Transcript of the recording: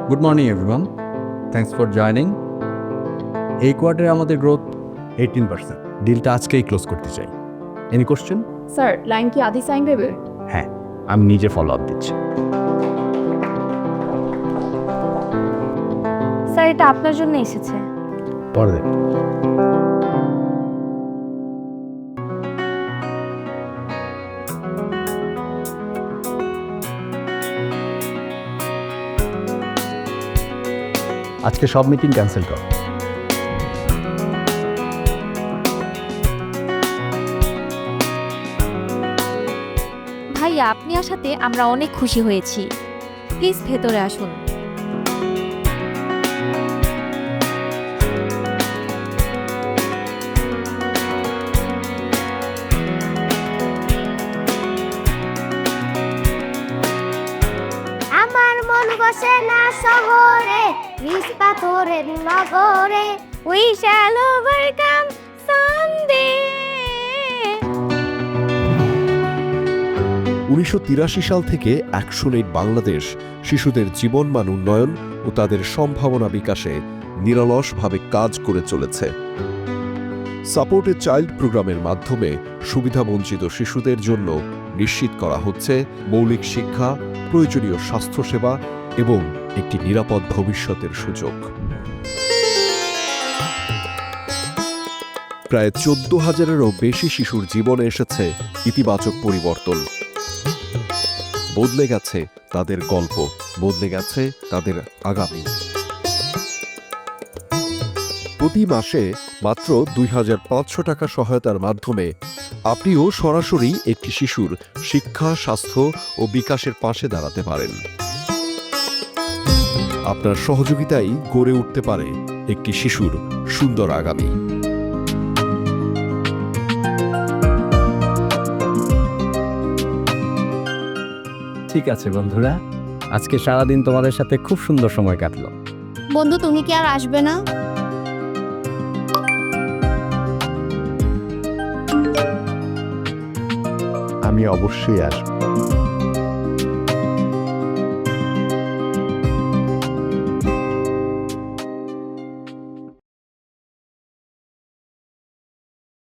Good morning everyone, thanks for joining. এই কোয়ার্টারে আমাদের গ্রোথ 18%। ডিলটা আজকেই ক্লোজ করতে চাই। Any question? স্যার, লাইন কি আদি সাইন দেবে? হ্যাঁ, আমি নিজে ফলো আপ দিচ্ছি। স্যার, এটা আপনার জন্য এসেছে। পরে আজকে সব মিটিং ক্যান্সেল কর। ভাইয়া, আপনি আসাতে আমরা অনেক খুশি হয়েছি। প্লিজ ভেতরে আসুন। আমার মন বসে না শহরে, বিষ পাথরের নগরে। We shall overcome someday. 1983 সাল থেকে অ্যাকশন-এইড বাংলাদেশ শিশুদের জীবনমান উন্নয়ন ও তাদের সম্ভাবনা বিকাশে নিরলসভাবে কাজ করে চলেছে। সাপোর্ট এ চাইল্ড প্রোগ্রামের মাধ্যমে সুবিধাবঞ্চিত শিশুদের জন্য নিশ্চিত করা হচ্ছে মৌলিক শিক্ষা, প্রয়োজনীয় স্বাস্থ্যসেবা এবং একটি নিরাপদ ভবিষ্যতের সুযোগ। প্রায় 14,000-এরও বেশি শিশুর জীবনে এসেছে ইতিবাচক পরিবর্তন। বদলে গেছে তাদের গল্প, বদলে গেছে তাদের আগামী। প্রতি মাসে মাত্র 2,500 টাকা সহায়তার মাধ্যমে আপনিও সরাসরি একটি শিশুর শিক্ষা, স্বাস্থ্য ও বিকাশের পাশে দাঁড়াতে পারেন। আপনার সহযোগিতাই গড়ে উঠতে পারে একটি শিশুর সুন্দর আগামী। ঠিক আছে বন্ধুরা, আজকে সারাদিন তোমাদের সাথে খুব সুন্দর সময় কাটলো। বন্ধু, তুমি কি আর আসবে না? আমি অবশ্যই আসব।